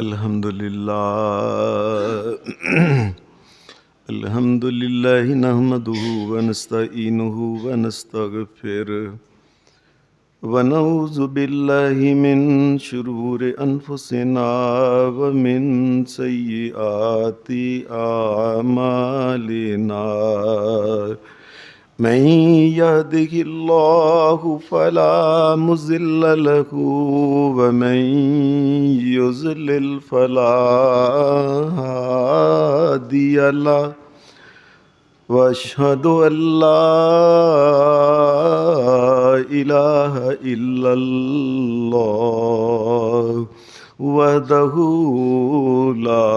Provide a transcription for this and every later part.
الحمد لله نحمده ونستعينه ونستغفره ونعوذ بالله من شرور أنفسنا ومن سيئات أعمالنا من يهده الله فلا مضل له ومن يضلل فلا هادي له وأشهد أن لا إله إلا الله وحده لا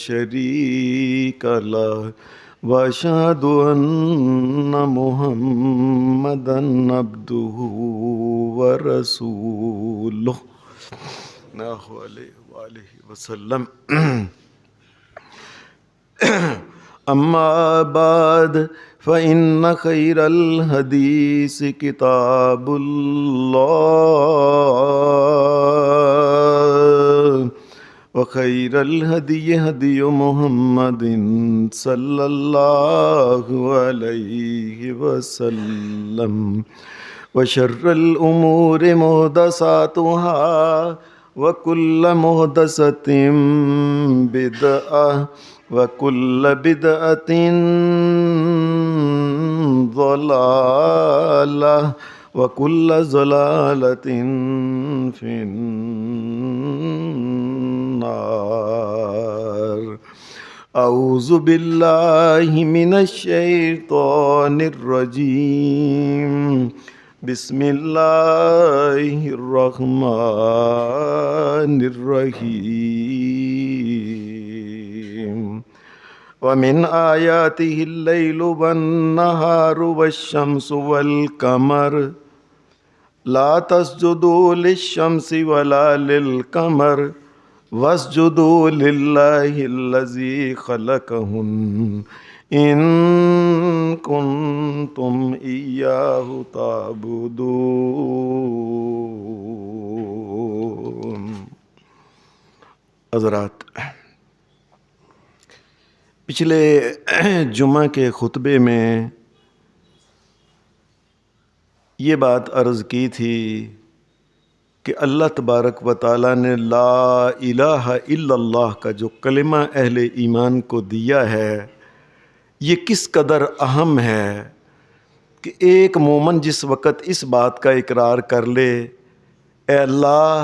شريك له وأشهد أن محمدا عبده ورسوله عليه وسلم. أما بعد فإن خير الحديث كتاب الله وخير الهدي هدي محمد صلى الله عليه وسلم وشر الأمور محدثاتها وكل محدثة بدعة وكل بدعة ضلالة وكل ضلالة في النار. أعوذ بالله من الشيطان الرجيم. بسم الله الرحمن الرحيم. ومن آياته الليل والنهار والشمس والقمر لا تسجدوا للشمس ولا للقمر واسجدوا لله الذي خلقهن إن كنتم إياه تعبدون. حضرات، پچھلے جمعہ کے خطبے میں یہ بات عرض کی تھی کہ اللہ تبارک و تعالیٰ نے لا الہ الا اللہ کا جو کلمہ اہل ایمان کو دیا ہے یہ کس قدر اہم ہے کہ ایک مومن جس وقت اس بات کا اقرار کر لے اے اللہ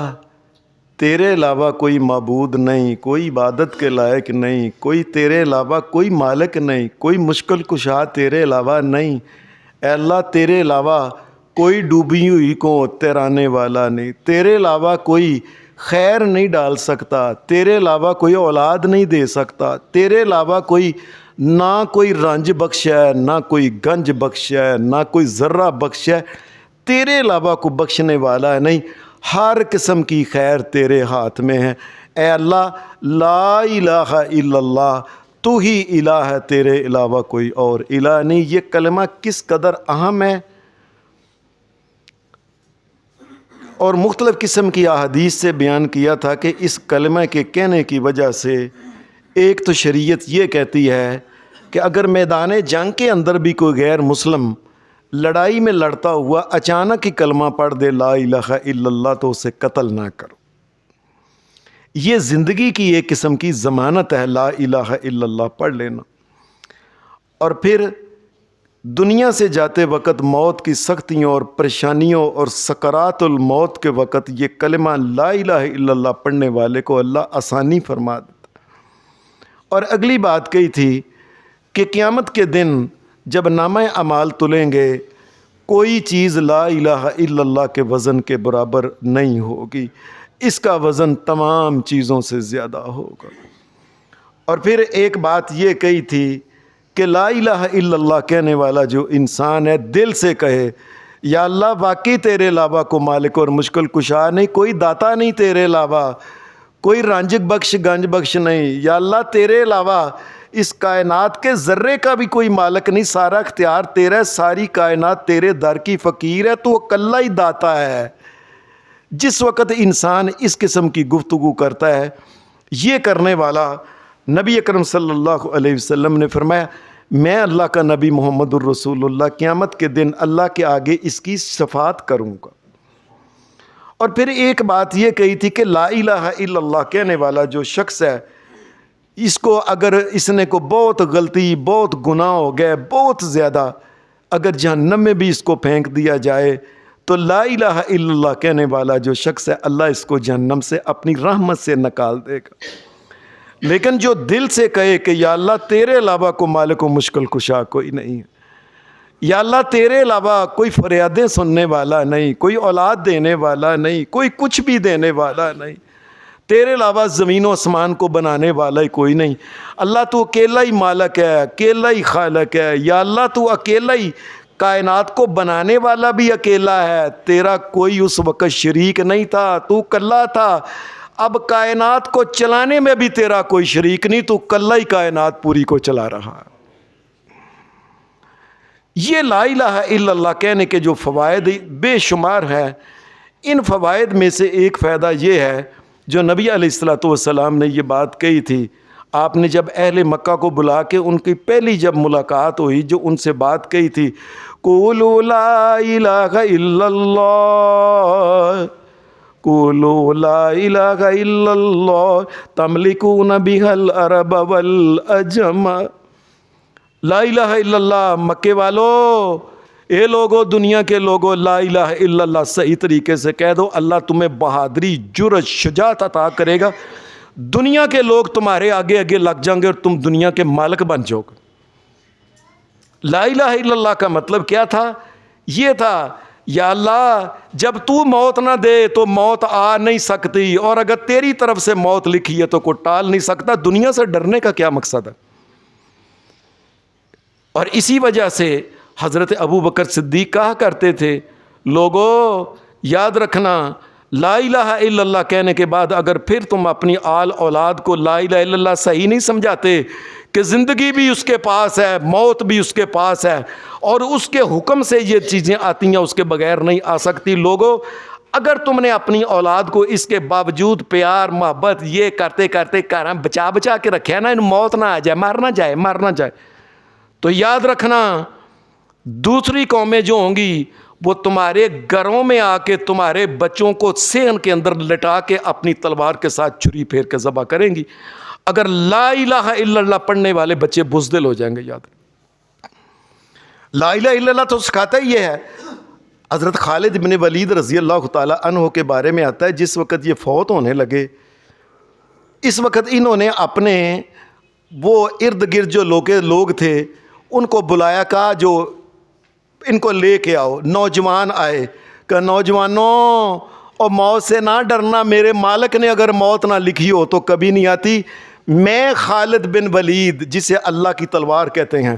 تیرے علاوہ کوئی معبود نہیں، کوئی عبادت کے لائق نہیں، کوئی تیرے علاوہ کوئی مالک نہیں، کوئی مشکل کشا تیرے علاوہ نہیں، اے اللہ تیرے علاوہ کوئی ڈوبی ہوئی کو تیرانے والا نہیں، تیرے علاوہ کوئی خیر نہیں ڈال سکتا، تیرے علاوہ کوئی اولاد نہیں دے سکتا، تیرے علاوہ کوئی نہ کوئی رنج بخش ہے، نہ کوئی گنج بخش ہے، نہ کوئی ذرہ بخش ہے، تیرے علاوہ کو بخشنے والا ہے نہیں، ہر قسم کی خیر تیرے ہاتھ میں ہے. اے اللہ لا الہ الا اللہ تو ہی الہ ہے، تیرے علاوہ کوئی اور الہ نہیں. یہ کلمہ کس قدر اہم ہے اور مختلف قسم کی احادیث سے بیان کیا تھا کہ اس کلمہ کے کہنے کی وجہ سے ایک تو شریعت یہ کہتی ہے کہ اگر میدان جنگ کے اندر بھی کوئی غیر مسلم لڑائی میں لڑتا ہوا اچانک ہی کلمہ پڑھ دے لا الہ الا اللہ تو اسے قتل نہ کرو. یہ زندگی کی ایک قسم کی ضمانت ہے لا الہ الا اللہ پڑھ لینا. اور پھر دنیا سے جاتے وقت موت کی سختیوں اور پریشانیوں اور سکرات الموت کے وقت یہ کلمہ لا الہ الا اللہ پڑھنے والے کو اللہ آسانی فرما دیتا. اور اگلی بات کہی تھی کہ قیامت کے دن جب نامہ اعمال تلیں گے کوئی چیز لا الہ الا اللہ کے وزن کے برابر نہیں ہوگی، اس کا وزن تمام چیزوں سے زیادہ ہوگا. اور پھر ایک بات یہ کہی تھی کہ لا الہ الا اللہ کہنے والا جو انسان ہے دل سے کہے یا اللہ واقعی تیرے علاوہ کو مالک اور مشکل کشا نہیں، کوئی داتا نہیں تیرے علاوہ، کوئی رانجک بخش گنج بخش نہیں، یا اللہ تیرے علاوہ اس کائنات کے ذرے کا بھی کوئی مالک نہیں، سارا اختیار تیرا ہے، ساری کائنات تیرے در کی فقیر ہے، تو اکیلا ہی داتا ہے. جس وقت انسان اس قسم کی گفتگو کرتا ہے یہ کرنے والا نبی اکرم صلی اللہ علیہ وسلم نے فرمایا میں اللہ کا نبی محمد الرسول اللہ قیامت کے دن اللہ کے آگے اس کی شفاعت کروں گا۔ اور پھر ایک بات یہ کہی تھی کہ لا الہ الا اللہ کہنے والا جو شخص ہے، اس کو اگر اس نے کو بہت غلطی، بہت گناہ ہو گئے، بہت زیادہ، اگر جہنم میں بھی اس کو پھینک دیا جائے تو لا الہ الا اللہ کہنے والا جو شخص ہے اللہ اس کو جہنم سے اپنی رحمت سے نکال دے گا۔ لیکن جو دل سے کہے کہ یا اللہ تیرے علاوہ کو مالک و مشکل کشا کوئی نہیں ہے، یا اللہ تیرے علاوہ کوئی فریادیں سننے والا نہیں، کوئی اولاد دینے والا نہیں، کوئی کچھ بھی دینے والا نہیں، تیرے علاوہ زمین و آسمان کو بنانے والا ہی کوئی نہیں، اللہ تو اکیلا ہی مالک ہے، اکیلا ہی خالق ہے، یا اللہ تو اکیلا ہی کائنات کو بنانے والا بھی اکیلا ہے، تیرا کوئی اس وقت شریک نہیں تھا، تو کلا تھا، اب کائنات کو چلانے میں بھی تیرا کوئی شریک نہیں، تو کلا ہی کائنات پوری کو چلا رہا ہے۔ یہ لا الہ الا اللہ کہنے کے جو فوائد بے شمار ہیں، ان فوائد میں سے ایک فائدہ یہ ہے جو نبی علیہ السلام نے یہ بات کہی تھی، آپ نے جب اہل مکہ کو بلا کے ان کی پہلی جب ملاقات ہوئی جو ان سے بات کہی تھی، قولوا لا الہ الا اللہ، قولوا لا الہ الا اللہ تملکون بها العرب والعجم۔ لا الہ الا اللہ، مکے والو، اے لوگو، دنیا کے لوگو، لا الہ الا اللہ صحیح طریقے سے کہہ دو، اللہ تمہیں بہادری، جرأت، شجاعت عطا کرے گا، دنیا کے لوگ تمہارے آگے آگے لگ جائیں گے اور تم دنیا کے مالک بن جاؤ گے۔ لا الہ الا اللہ کا مطلب کیا تھا؟ یہ تھا یا اللہ جب تو موت نہ دے تو موت آ نہیں سکتی، اور اگر تیری طرف سے موت لکھی ہے تو کوئی ٹال نہیں سکتا، دنیا سے ڈرنے کا کیا مقصد ہے؟ اور اسی وجہ سے حضرت ابو بکر صدیق کہا کرتے تھے، لوگو یاد رکھنا لا الہ الا اللہ کہنے کے بعد اگر پھر تم اپنی آل اولاد کو لا الہ الا اللہ صحیح نہیں سمجھاتے کہ زندگی بھی اس کے پاس ہے، موت بھی اس کے پاس ہے، اور اس کے حکم سے یہ چیزیں آتی ہیں، اس کے بغیر نہیں آ سکتی، لوگو اگر تم نے اپنی اولاد کو اس کے باوجود پیار محبت یہ کرتے کرتے بچا بچا کے رکھا نا، ان موت نہ آ جائے، مر نہ جائے، تو یاد رکھنا دوسری قومیں جو ہوں گی وہ تمہارے گھروں میں آ کے تمہارے بچوں کو صحن کے اندر لٹا کے اپنی تلوار کے ساتھ چھری پھیر کے ذبح کریں گی اگر لا الہ الا اللہ پڑھنے والے بچے بزدل ہو جائیں گے۔ یاد لا الہ الا اللہ تو سکھاتا ہی یہ ہے۔ حضرت خالد بن ولید رضی اللہ تعالی عنہ کے بارے میں آتا ہے، جس وقت یہ فوت ہونے لگے اس وقت انہوں نے اپنے وہ ارد گرد جو لوگ تھے ان کو بلایا، کہا جو ان کو لے کے آؤ، نوجوان آئے، کہ نوجوانوں اور موت سے نہ ڈرنا، میرے مالک نے اگر موت نہ لکھی ہو تو کبھی نہیں آتی، میں خالد بن ولید جسے اللہ کی تلوار کہتے ہیں،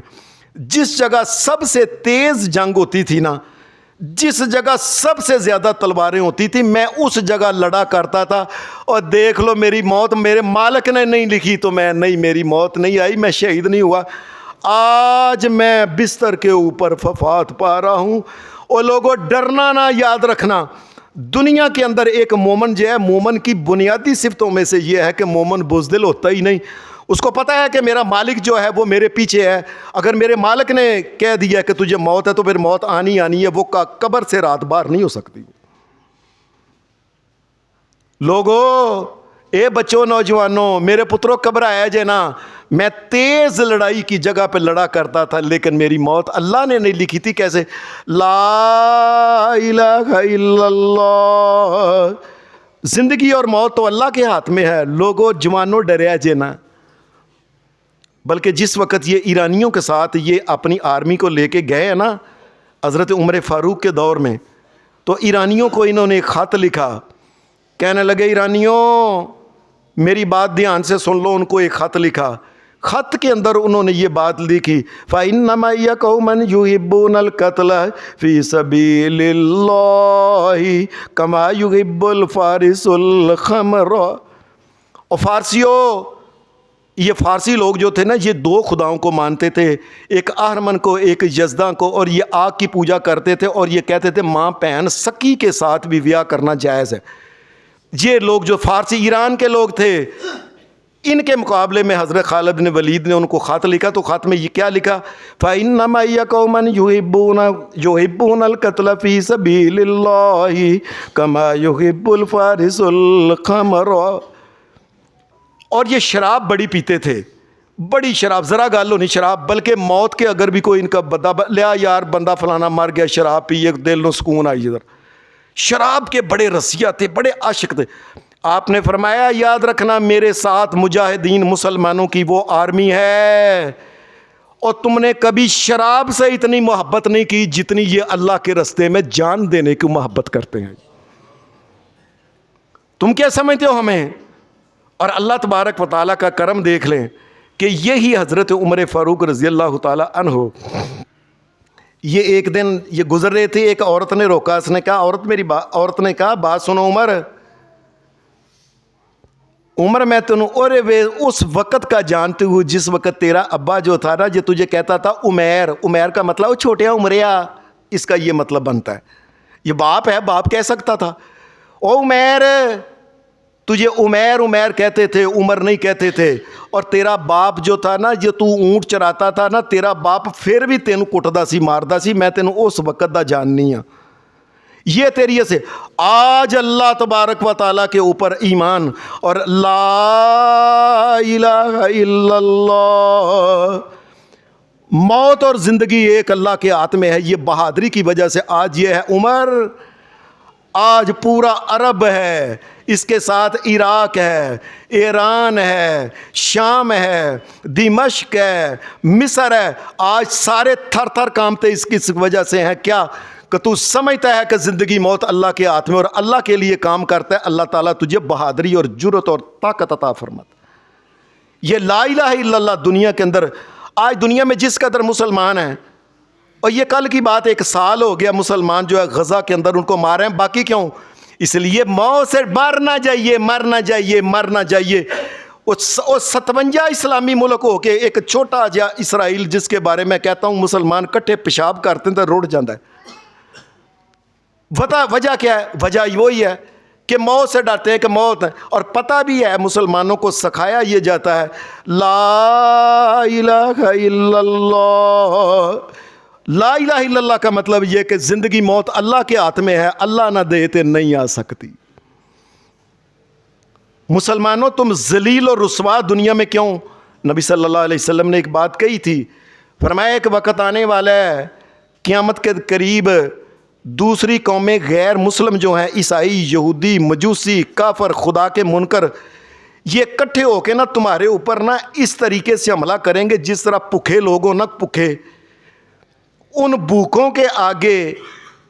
جس جگہ سب سے تیز جنگ ہوتی تھی نا، جس جگہ سب سے زیادہ تلواریں ہوتی تھی، میں اس جگہ لڑا کرتا تھا، اور دیکھ لو میری موت میرے مالک نے نہیں لکھی تو میں نہیں، میری موت نہیں آئی، میں شہید نہیں ہوا، آج میں بستر کے اوپر وفات پا رہا ہوں۔ اور لوگوں ڈرنا نہ، یاد رکھنا دنیا کے اندر ایک مومن جو ہے، مومن کی بنیادی صفتوں میں سے یہ ہے کہ مومن بزدل ہوتا ہی نہیں، اس کو پتہ ہے کہ میرا مالک جو ہے وہ میرے پیچھے ہے، اگر میرے مالک نے کہہ دیا کہ تجھے موت ہے تو پھر موت آنی ہے، وہ قبر سے رات باہر نہیں ہو سکتی۔ لوگو اے بچوں، نوجوانوں، میرے پتروں گھبرایا جے نا، میں تیز لڑائی کی جگہ پہ لڑا کرتا تھا لیکن میری موت اللہ نے نہیں لکھی تھی۔ کیسے؟ لا الہ الا اللہ، زندگی اور موت تو اللہ کے ہاتھ میں ہے، لوگوں جوانوں ڈریا جے نا۔ بلکہ جس وقت یہ ایرانیوں کے ساتھ یہ اپنی آرمی کو لے کے گئے ہیں نا حضرت عمر فاروق کے دور میں، تو ایرانیوں کو انہوں نے ایک خط لکھا، کہنے لگے ایرانیوں میری بات دھیان سے سن لو، ان کو ایک خط لکھا، خط کے اندر انہوں نے یہ بات لکھی، فَإِنَّ مَعِيَ قَوْمًا يُحِبُّونَ الْقَتْلَ فِي سَبِيلِ اللَّهِ كَمَا يُحِبُّ الْفَارِسُ الْخَمْرَ۔ اور فارسیوں، یہ فارسی لوگ جو تھے نا یہ دو خداؤں کو مانتے تھے، ایک اہرمن کو ایک یزداں کو، اور یہ آگ کی پوجا کرتے تھے، اور یہ کہتے تھے ماں بہن سکی کے ساتھ بھی بیاہ کرنا جائز ہے۔ یہ لوگ جو فارسی ایران کے لوگ تھے ان کے مقابلے میں حضرت خالد بن ولید نے ان کو خط لکھا، تو خط میں یہ کیا لکھا؟ فَإِنَّ مَعِيَ قَوْمًا يُحِبُّونَ الْقَتْلَ فِي سَبِيلِ اللَّهِ كَمَا يُحِبُّ الْفَارِسُ الْخَمْرَ۔ اور یہ شراب بڑی پیتے تھے، بڑی شراب، ذرا گل ہونی شراب، بلکہ موت کے اگر بھی کوئی ان کا لیا یار بندہ فلانا مر گیا، شراب پیے دل نو سکون آئی، ادھر شراب کے بڑے رسیا تھے، بڑے عاشق تھے۔ آپ نے فرمایا یاد رکھنا میرے ساتھ مجاہدین مسلمانوں کی وہ آرمی ہے، اور تم نے کبھی شراب سے اتنی محبت نہیں کی جتنی یہ اللہ کے رستے میں جان دینے کی محبت کرتے ہیں۔ تم کیا سمجھتے ہو ہمیں؟ اور اللہ تبارک و تعالیٰ کا کرم دیکھ لیں کہ یہی حضرت عمر فاروق رضی اللہ تعالیٰ عنہ، یہ ایک دن یہ گزر رہے تھے، ایک عورت نے روکا، اس نے کہا عورت نے کہا بات سنو عمر میں تنوں اور اس وقت کا جانتے ہوں جس وقت تیرا ابا جو تھا نا، جو تجھے کہتا تھا عمیر کا مطلب چھوٹیا عمریا، اس کا یہ مطلب بنتا ہے، یہ باپ ہے، باپ کہہ سکتا تھا او عمیر، تجھے عمیر کہتے تھے، عمر نہیں کہتے تھے، اور تیرا باپ جو تھا نا، جو تو اونٹ چراتا تھا نا، تیرا باپ پھر بھی تینوں کٹدا سی ماردا سی، میں تینوں اس وقت دا جاننی ہاں، یہ تیری سے آج اللہ تبارک و تعالیٰ کے اوپر ایمان اور لا الہ الا اللہ، موت اور زندگی ایک اللہ کے ہاتھ میں ہے، یہ بہادری کی وجہ سے آج یہ ہے عمر، آج پورا عرب ہے، اس کے ساتھ عراق ہے، ایران ہے، شام ہے، دمشق ہے، مصر ہے، آج سارے تھر تھر کامتے اس کی وجہ سے ہیں۔ کیا کہ تو سمجھتا ہے کہ زندگی موت اللہ کے ہاتھ میں، اور اللہ کے لیے کام کرتا ہے، اللہ تعالیٰ تجھے بہادری اور جرت اور طاقت عطا فرماتا۔ یہ لا الہ الا اللہ دنیا کے اندر، آج دنیا میں جس قدر مسلمان ہیں، اور یہ کل کی بات 1 سال ہو گیا مسلمان جو ہے غزہ کے اندر ان کو مار رہے ہیں، باقی کیوں؟ اس لیے موت سے مرنا چاہیے۔ 57 اسلامی ملک ہو کے ایک چھوٹا جا اسرائیل جس کے بارے میں کہتا ہوں مسلمان کٹھے پیشاب کرتے ہیں تو روڑ جاتا ہے۔ وجہ کیا ہے؟ وجہ وہی ہے کہ موت سے ڈرتے ہیں کہ موت ہے، اور پتہ بھی ہے مسلمانوں کو سکھایا یہ جاتا ہے لا الہ الا اللہ۔ لا الہ الا اللہ کا مطلب یہ کہ زندگی موت اللہ کے ہاتھ میں ہے، اللہ نہ دے تے نہیں آ سکتی۔ مسلمانوں تم ذلیل اور رسوا دنیا میں کیوں؟ نبی صلی اللہ علیہ وسلم نے ایک بات کہی تھی، فرمایا ایک وقت آنے والا ہے قیامت کے قریب، دوسری قومیں غیر مسلم جو ہیں، عیسائی، یہودی، مجوسی، کافر، خدا کے منکر، یہ اکٹھے ہو کے نا تمہارے اوپر نا اس طریقے سے حملہ کریں گے جس طرح بھوکے لوگوں نہ بھوکے، ان بھوکوں کے آگے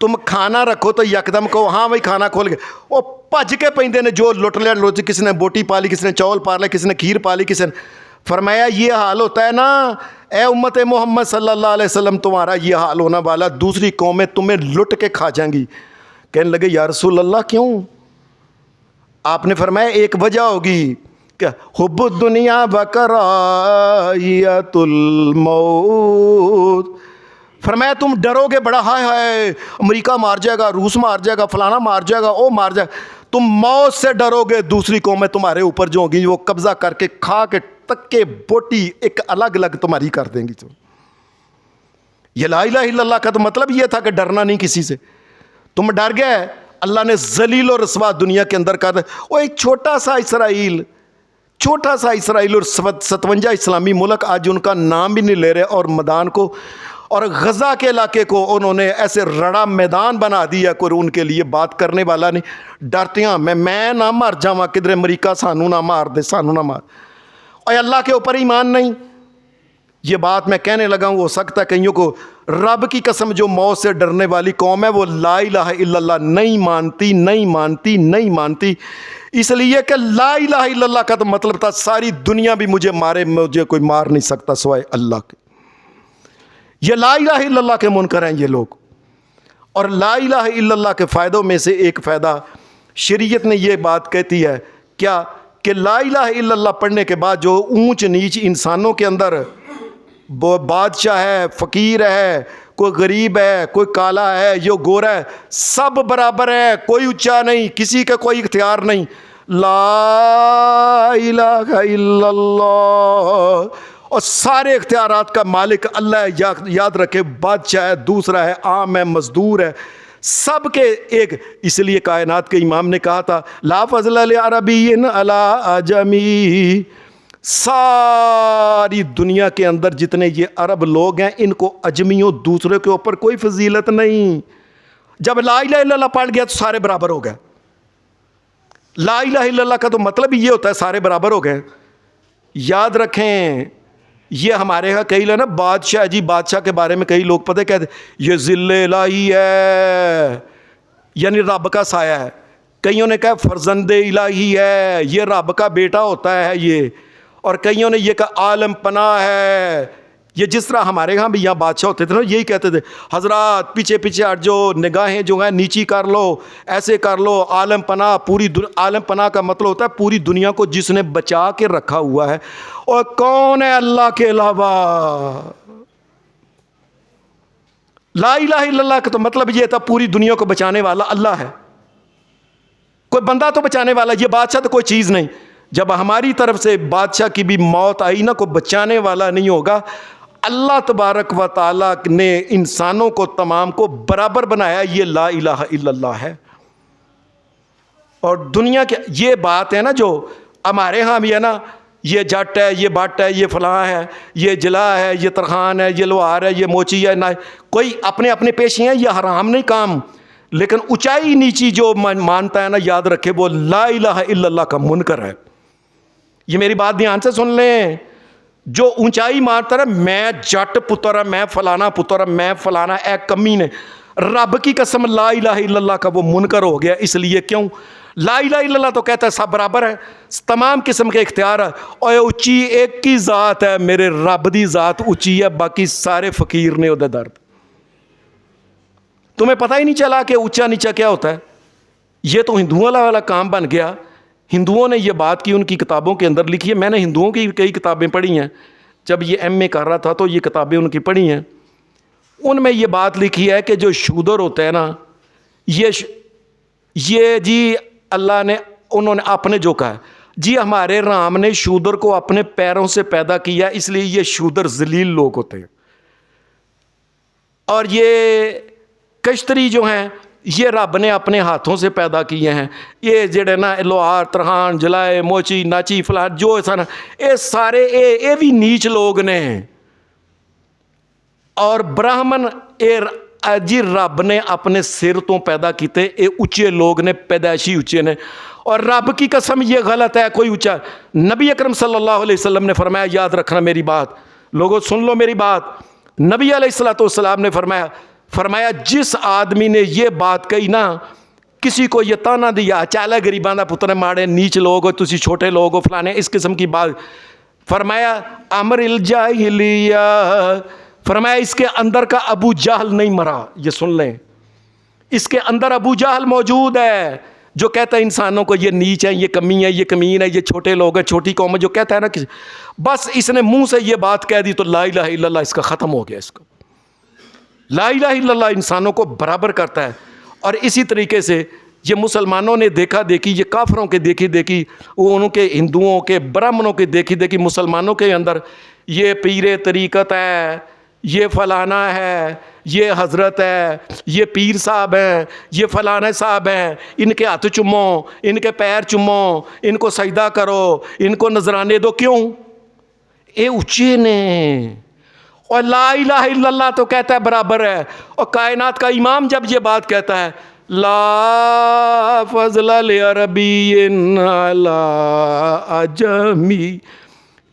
تم کھانا رکھو تو یکدم کہو ہاں بھائی کھانا کھول گئے، وہ بھج کے پیندے نے، جو لٹ لیا لوٹ، کسی نے بوٹی پالی، کسی نے چاول پال لیا، کسی نے کھیر پالی، کسی نے، فرمایا یہ حال ہوتا ہے نا اے امت محمد صلی اللہ علیہ وسلم، تمہارا یہ حال ہونا والا، دوسری قومیں تمہیں لٹ کے کھا جائیں گی۔ کہنے لگے یا رسول اللہ کیوں؟ آپ نے فرمایا ایک وجہ ہوگی کہ حب الدنیا وکراہیت الموت، فرمایا تم ڈرو گے بڑا، ہائے ہائے امریکہ مار جائے گا، روس مار جائے گا، فلانا مار جائے گا، او مار جائے گا، تم موت سے ڈرو گے، دوسری قومیں تمہارے اوپر جو ہوگی وہ قبضہ کر کے کھا کے تک کے بوٹی ایک الگ الگ تمہاری کر دیں گی۔ یہ لا الہ الا اللہ کا تو مطلب یہ تھا کہ ڈرنا نہیں کسی سے، تم ڈر گئے، اللہ نے ذلیل اور رسوا دنیا کے اندر کر دیا۔ وہ ایک چھوٹا سا اسرائیل اور 57 اسلامی ملک آج ان کا نام بھی نہیں لے رہے، اور میدان کو اور غزہ کے علاقے کو انہوں نے ایسے رڑا میدان بنا دیا، کوئی ان کے لیے بات کرنے والا نہیں، ڈرتے ہیں میں نہ مر جاواں کدھر امریکہ سانو نہ مار دے، سانو نہ مار، اور اللہ کے اوپر ایمان نہیں۔ یہ بات میں کہنے لگا ہوں، ہو سکتا ہے کئیوں کو رب کی قسم جو موت سے ڈرنے والی قوم ہے وہ لا الہ الا اللہ نہیں مانتی، اس لیے کہ لا الہ الا اللہ کا تو مطلب تھا ساری دنیا بھی مجھے مارے، مجھے کوئی مار نہیں سکتا سوائے اللہ کے۔ یہ لا الہ الا اللہ کے منکر ہیں یہ لوگ، اور لا الہ الا اللہ کے فائدوں میں سے ایک فائدہ شریعت نے یہ بات کہتی ہے کیا کہ لا الہ الا اللہ پڑھنے کے بعد جو اونچ نیچ انسانوں کے اندر، بادشاہ ہے، فقیر ہے، کوئی غریب ہے، کوئی کالا ہے، یہ گورا ہے، سب برابر ہے، کوئی اونچا نہیں، کسی کا کوئی اختیار نہیں۔ لا الہ الا اللہ، اور سارے اختیارات کا مالک اللہ ہے. یاد رکھے بادشاہ ہے، دوسرا ہے عام ہے، مزدور ہے، سب کے ایک. اس لیے کائنات کے امام نے کہا تھا لا فضل لعربی علی اعجمی. ساری دنیا کے اندر جتنے یہ عرب لوگ ہیں ان کو اجمیوں دوسرے کے اوپر کوئی فضیلت نہیں. جب لا الہ الا اللہ پڑھ گیا تو سارے برابر ہو گئے. لا الہ الا اللہ کا تو مطلب یہ ہوتا ہے سارے برابر ہو گئے. یاد رکھیں یہ ہمارے ہاں کئی لوگ نا بادشاہ جی بادشاہ کے بارے میں کئی لوگ پتہ کہتے یہ ذل الہی ہے یعنی رب کا سایہ ہے. کئیوں نے کہا فرزند الہی ہے یہ رب کا بیٹا ہوتا ہے یہ. اور کئیوں نے یہ کہا عالم پناہ ہے. یہ جس طرح ہمارے ہاں بھی یہاں بادشاہ ہوتے تھے نا یہی کہتے تھے حضرات پیچھے پیچھے ہٹ جو نگاہیں جو ہیں نیچی کر لو ایسے کر لو. عالم پناہ عالم پناہ کا مطلب ہوتا ہے پوری دنیا کو جس نے بچا کے رکھا ہوا ہے. اور کون ہے اللہ کے علاوہ؟ لا الہ الا اللہ کا تو مطلب یہ تھا پوری دنیا کو بچانے والا اللہ ہے. کوئی بندہ تو بچانے والا، یہ بادشاہ تو کوئی چیز نہیں. جب ہماری طرف سے بادشاہ کی بھی موت آئی نا کوئی بچانے والا نہیں ہوگا. اللہ تبارک و تعالیٰ نے انسانوں کو تمام کو برابر بنایا. یہ لا الہ الا اللہ ہے. اور دنیا کے یہ بات ہے نا جو ہمارے ہاں بھی ہے نا یہ جٹ ہے یہ بٹ ہے یہ فلاں ہے یہ جلا ہے یہ ترخان ہے یہ لوہار ہے یہ موچی ہے. نہ کوئی اپنے اپنے پیشے ہیں یہ حرام نہیں کام، لیکن اونچائی نیچی جو مانتا ہے نا یاد رکھے وہ لا الہ الا اللہ کا منکر ہے. یہ میری بات دھیان سے سن لیں. جو اونچائی مانتا ہے میں جٹ پتر میں فلانا پتر میں فلانا اے کمی نے، رب کی قسم لا الہ الا اللہ کا وہ منکر ہو گیا. اس لیے کیوں؟ لا الہ الا اللہ تو کہتا ہے سب برابر ہے، تمام قسم کے اختیار ہے. اور اونچی ایک کی ذات ہے، میرے رب دی ذات اونچی ہے، باقی سارے فقیر نے ادھر درد. تمہیں پتہ ہی نہیں چلا کہ اونچا نیچا کیا ہوتا ہے. یہ تو ہندوؤں والا کام بن گیا. ہندوؤں نے یہ بات کی ان کی کتابوں کے اندر لکھی ہے. میں نے ہندوؤں کی کئی کتابیں پڑھی ہیں، جب یہ ایم اے کر رہا تھا تو یہ کتابیں ان کی پڑھی ہیں. ان میں یہ بات لکھی ہے کہ جو شودر ہوتا ہے نا یہ جی اللہ نے انہوں نے آپ نے جو کہا جی ہمارے رام نے شودر کو اپنے پیروں سے پیدا کیا اس لیے یہ شودر ذلیل لوگ ہوتے ہیں. اور یہ کشتری جو ہیں یہ رب نے اپنے ہاتھوں سے پیدا کیے ہیں. یہ جڑے نا لوہار ترخان جلائے موچی ناچی فلان جو ایسا نا یہ سارے یہ بھی نیچ لوگ نے. اور براہمن جی رب نے اپنے سر تو پیدا کیتے اے اونچے لوگ نے پیدائشی اونچے نے. اور رب کی قسم یہ غلط ہے کوئی اونچا. نبی اکرم صلی اللہ علیہ وسلم نے فرمایا یاد رکھنا میری بات لوگوں سن لو میری بات. نبی علیہ الصلوۃ والسلام نے فرمایا جس آدمی نے یہ بات کہی نا کسی کو یہ تانا دیا چالا غریباں دا پتر ماڑے نیچ لوگ ہو تسی چھوٹے لوگ ہو فلانے اس قسم کی بات فرمایا امر الجاہلیہ. فرمایا اس کے اندر کا ابو جہل نہیں مرا. یہ سن لیں اس کے اندر ابو جہل موجود ہے جو کہتا ہے انسانوں کو یہ نیچ ہے یہ کمی ہے یہ کمین ہے یہ چھوٹے لوگ ہیں چھوٹی قوم ہے. جو کہتا ہے نا کہ بس اس نے منہ سے یہ بات کہہ دی تو لا الہ الا اللہ اس کا ختم ہو گیا. اس کو لا الہ الا اللہ انسانوں کو برابر کرتا ہے. اور اسی طریقے سے یہ مسلمانوں نے دیکھا دیکھی یہ کافروں کے دیکھی دیکھی وہ انہوں کے ہندوؤں کے برہمنوں کے دیکھی دیکھی مسلمانوں کے اندر یہ پیر طریقت ہے یہ فلانا ہے یہ حضرت ہے یہ پیر صاحب ہیں یہ فلانا صاحب ہیں ان کے ہاتھ چومو ان کے پیر چومو ان کو سجدہ کرو ان کو نذرانے دو. کیوں؟ اے اونچے نے. اور لا الہ الا اللہ تو کہتا ہے برابر ہے. اور کائنات کا امام جب یہ بات کہتا ہے لا فضل لعربی علی اعجمی،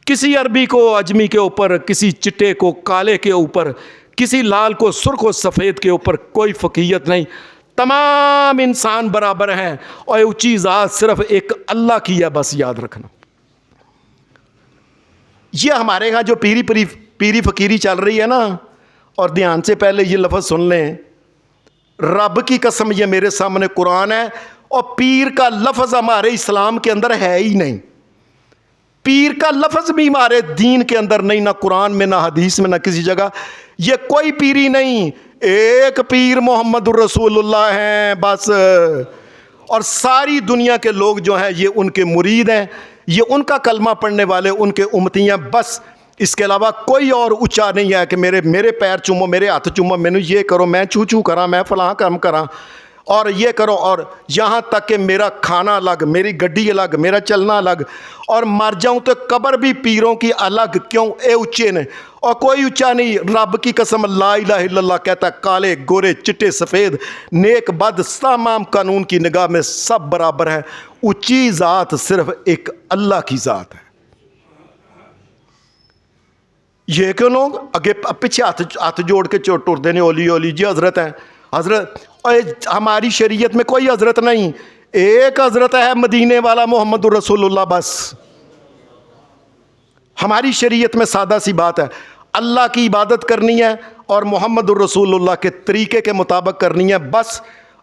کسی عربی کو اجمی کے اوپر کسی چٹے کو کالے کے اوپر کسی لال کو سرخ و سفید کے اوپر کوئی فقیت نہیں. تمام انسان برابر ہیں اور اونچی ذات صرف ایک اللہ کی ہے. بس یاد رکھنا یہ ہمارے ہاں جو پیری فقیری چل رہی ہے نا. اور دھیان سے پہلے یہ لفظ سن لیں رب کی قسم یہ میرے سامنے قرآن ہے اور پیر کا لفظ ہمارے اسلام کے اندر ہے ہی نہیں. پیر کا لفظ بھی ہمارے دین کے اندر نہیں، نہ قرآن میں نہ حدیث میں نہ کسی جگہ. یہ کوئی پیری نہیں، ایک پیر محمد الرسول اللہ ہیں بس. اور ساری دنیا کے لوگ جو ہیں یہ ان کے مرید ہیں، یہ ان کا کلمہ پڑھنے والے، ان کے امتی ہیں، بس اس کے علاوہ کوئی اور اونچا نہیں ہے کہ میرے پیر چومو، میرے ہاتھ چومو، میں نے یہ کرو، میں چو کراں، میں فلاں کام کراں اور یہ کرو، اور یہاں تک کہ میرا کھانا الگ، میری گڈی الگ، میرا چلنا الگ، اور مر جاؤں تو قبر بھی پیروں کی الگ، کیوں؟ اے اونچے نے، اور کوئی اونچا نہیں۔ رب کی قسم لا الہ الا اللہ کہتا ہے کالے گورے چٹے سفید نیک بد تمام قانون کی نگاہ میں سب برابر ہے، اونچی ذات صرف ایک اللہ کی ذات ہے۔ یہ کہ لوگ اگے پیچھے ہاتھ جوڑ کے ٹر دینے اولی جی حضرت ہیں، حضرت، ہماری شریعت میں کوئی حضرت نہیں، ایک حضرت ہے مدینے والا محمد رسول اللہ، بس ہماری شریعت میں سادہ سی بات ہے، اللہ کی عبادت کرنی ہے اور محمد الرسول اللہ کے طریقے کے مطابق کرنی ہے، بس۔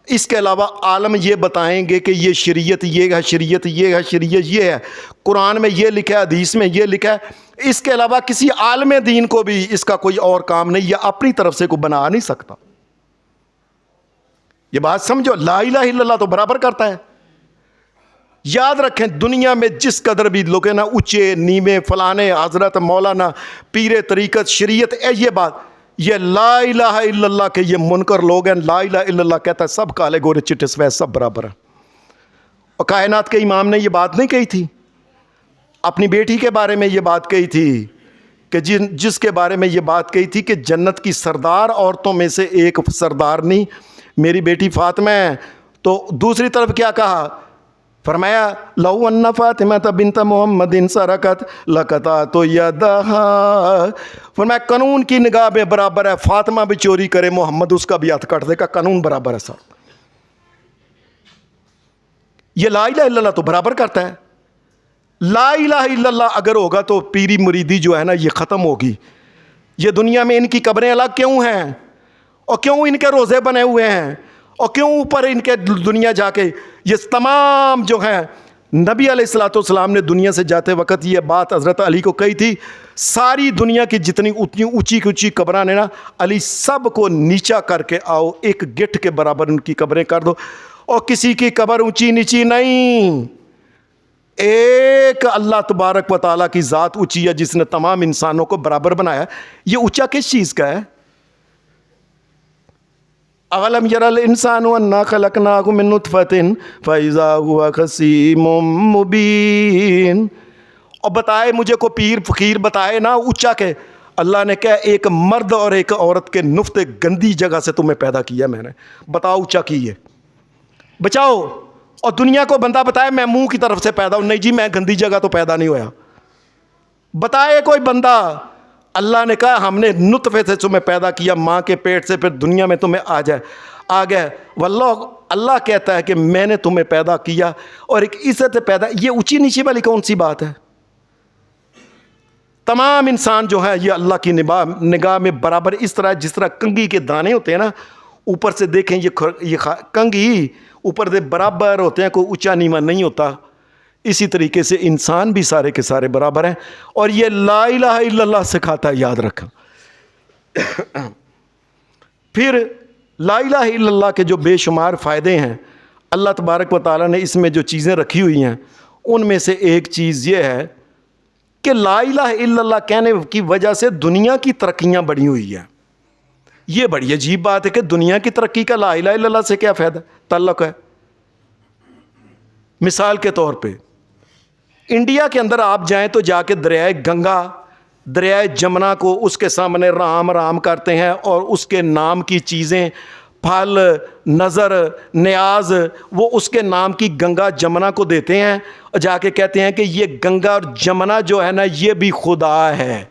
اس کے علاوہ عالم یہ بتائیں گے کہ یہ شریعت یہ ہے، شریعت یہ ہے، شریعت یہ ہے، قرآن میں یہ لکھا ہے، حدیث میں یہ لکھا ہے، اس کے علاوہ کسی عالم دین کو بھی اس کا کوئی اور کام نہیں، یہ اپنی طرف سے کوئی بنا نہیں سکتا۔ یہ بات سمجھو، لا الہ الا اللہ تو برابر کرتا ہے۔ یاد رکھیں دنیا میں جس قدر بھی لوگ ہیں نا اونچے نیمے فلانے حضرت مولانا پیر طریقت شریعت، یہ بات، یہ لا الہ الا اللہ کے یہ منکر لوگ ہیں، لا الہ الا اللہ کہتا ہے سب کالے گورے چٹے سفید سب برابر ہیں۔ اور کائنات کے امام نے یہ بات نہیں کہی تھی، اپنی بیٹی کے بارے میں یہ بات کہی تھی کہ جس کے بارے میں یہ بات کہی تھی کہ جنت کی سردار عورتوں میں سے ایک سردار نہیں میری بیٹی فاطمہ ہے، تو دوسری طرف کیا کہا؟ فرمایا لو ان فاطمہ بنت محمد سرقت لقطعت یدہا، فرمایا قانون کی نگاہ میں برابر ہے، فاطمہ بھی چوری کرے محمد اس کا بھی ہاتھ کاٹ دے گا، قانون برابر ہے سر۔ یہ لا الہ الا اللہ تو برابر کرتا ہے۔ لا الہ الا اللہ اگر ہوگا تو پیری مریدی جو ہے نا یہ ختم ہوگی۔ یہ دنیا میں ان کی قبریں الگ کیوں ہیں، اور کیوں ان کے روزے بنے ہوئے ہیں، اور کیوں اوپر ان کے دنیا جا کے یہ تمام جو ہیں، نبی علیہ الصلوۃ والسلام نے دنیا سے جاتے وقت یہ بات حضرت علی کو کہی تھی، ساری دنیا کی جتنی اتنی اونچی اونچی قبراں نے نا، علی سب کو نیچا کر کے آؤ، ایک گٹھ کے برابر ان کی قبریں کر دو، اور کسی کی قبر اونچی نیچی نہیں، ایک اللہ تبارک و تعالیٰ کی ذات اونچی ہے جس نے تمام انسانوں کو برابر بنایا۔ یہ اونچا کس چیز کا ہے؟ اَوَلَمْ يَرَ الْإِنسَانُ أَنَّا خَلَقْنَاهُ مِن نُطْفَةٍ فَإِذَا هُوَ خَصِيمٌ مُبِينٌ۔ اور بتائے مجھے کو پیر فقیر بتائے نا اونچا کہ اللہ نے کہا ایک مرد اور ایک عورت کے نطفے گندی جگہ سے تمہیں پیدا کیا میں نے، بتاؤ اونچا کی ہے، بچاؤ۔ اور دنیا کو بندہ بتائے میں منہ کی طرف سے پیدا ہوں، نہیں جی میں گندی جگہ تو پیدا نہیں ہویا، بتائے کوئی بندہ۔ اللہ نے کہا ہم نے نطفے سے تمہیں پیدا کیا ماں کے پیٹ سے، پھر دنیا میں تمہیں آ گئے، واللہ اللہ کہتا ہے کہ میں نے تمہیں پیدا کیا اور ایک عزت پیدا۔ یہ اونچی نیچی والی کون سی بات ہے؟ تمام انسان جو ہے یہ اللہ کی نگاہ میں برابر، اس طرح جس طرح کنگھی کے دانے ہوتے ہیں نا، اوپر سے دیکھیں یہ کنگھی اوپر سے برابر ہوتے ہیں، کوئی اونچا نیواں نہیں ہوتا، اسی طریقے سے انسان بھی سارے کے سارے برابر ہیں، اور یہ لا الہ الا اللہ سکھاتا ہے، یاد رکھا۔ پھر لا الہ الا اللہ کے جو بے شمار فائدے ہیں، اللہ تبارک و تعالیٰ نے اس میں جو چیزیں رکھی ہوئی ہیں ان میں سے ایک چیز یہ ہے کہ لا الہ الا اللہ کہنے کی وجہ سے دنیا کی ترقیاں بڑھی ہوئی ہیں۔ یہ بڑی عجیب بات ہے کہ دنیا کی ترقی کا لا الہ الا اللہ سے کیا فائدہ تعلق ہے؟ مثال کے طور پہ انڈیا کے اندر آپ جائیں تو جا کے دریائے گنگا، دریائے جمنا کو اس کے سامنے رام رام کرتے ہیں، اور اس کے نام کی چیزیں، پھل، نظر، نیاز، وہ اس کے نام کی گنگا جمنا کو دیتے ہیں، اور جا کے کہتے ہیں کہ یہ گنگا اور جمنا جو ہے نا یہ بھی خدا ہے،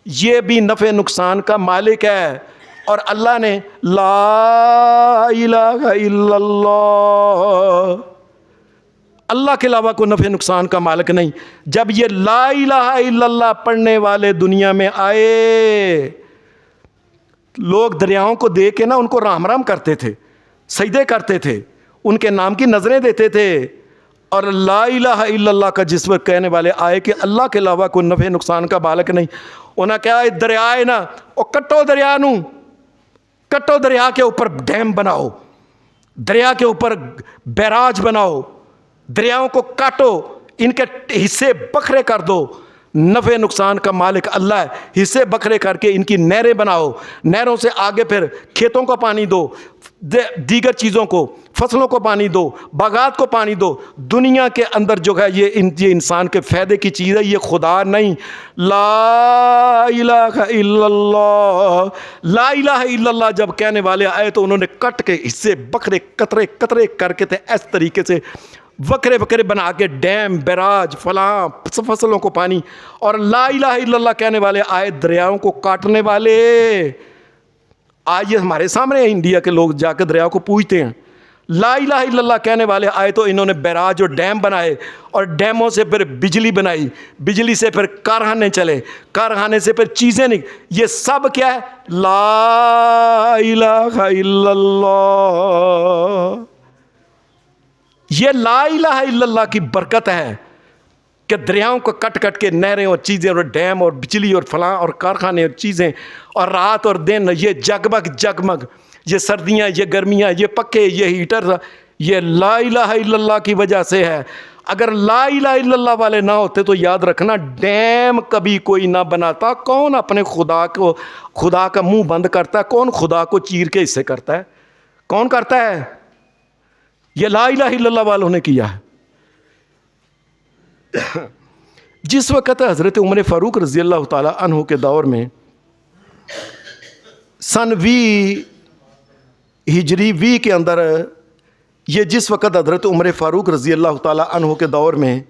یہ بھی نفع نقصان کا مالک ہے، اور اللہ نے لا الہ الا اللہ، اللہ کے علاوہ کوئی نفع نقصان کا مالک نہیں۔ جب یہ لا الہ الا اللہ پڑھنے والے دنیا میں آئے، لوگ دریاؤں کو دیکھ کے نا ان کو رام رام کرتے تھے، سجدے کرتے تھے، ان کے نام کی نظریں دیتے تھے، اور لا الہ الا اللہ کا جس وقت کہنے والے آئے کہ اللہ کے علاوہ کوئی نفع نقصان کا مالک نہیں، انہاں کہا دریا ہے نا، اور کٹو دریا نو، کٹو دریا کے اوپر ڈیم بناؤ، دریا کے اوپر بیراج بناؤ، دریاؤں کو کاٹو، ان کے حصے بکھرے کر دو، نفع نقصان کا مالک اللہ ہے، حصے بکھرے کر کے ان کی نہریں بناؤ، نہروں سے آگے پھر کھیتوں کو پانی دو، دیگر چیزوں کو، فصلوں کو پانی دو، باغات کو پانی دو۔ دنیا کے اندر جو ہے یہ انسان کے فائدے کی چیز ہے، یہ خدا نہیں۔ لا الہ الا اللہ، لا الہ الا اللہ جب کہنے والے آئے تو انہوں نے کٹ کے حصے بکھرے قطرے قطرے کر کے تھے، اس طریقے سے وکرے وکرے بنا کے ڈیم، بیراج، فلاں فصلوں کو پانی، اور لا الہ الا اللہ کہنے والے آئے دریاؤں کو کاٹنے والے۔ آج یہ ہمارے سامنے انڈیا کے لوگ جا کے دریا کو پوجتے ہیں۔ لا الہ الا اللہ کہنے والے آئے تو انہوں نے بیراج اور ڈیم بنائے، اور ڈیموں سے پھر بجلی بنائی، بجلی سے پھر کارخانے چلے، کارخانے سے پھر چیزیں یہ سب کیا ہے؟ لا الہ الا اللہ۔ یہ لا الہ الا اللہ کی برکت ہے کہ دریاؤں کو کٹ کٹ کے نہریں اور چیزیں اور ڈیم اور بجلی اور فلاں اور کارخانے اور چیزیں، اور رات اور دن یہ جگمگ جگمگ، یہ سردیاں، یہ گرمیاں، یہ پکے، یہ ہیٹر، یہ لا الہ الا اللہ کی وجہ سے ہے۔ اگر لا الہ الا اللہ والے نہ ہوتے تو یاد رکھنا ڈیم کبھی کوئی نہ بناتا۔ کون اپنے خدا کا منہ بند کرتا ہے؟ کون خدا کو چیر کے حصے کرتا ہے؟ کون کرتا ہے؟ یہ لا الہ الا اللہ والوں نے کیا ہے۔ جس وقت حضرت عمر فاروق رضی اللہ تعالی عنہ کے دور میں سن 20 ہجری 20 کے اندر، یہ جس وقت حضرت عمر فاروق رضی اللہ تعالی عنہ کے دور میں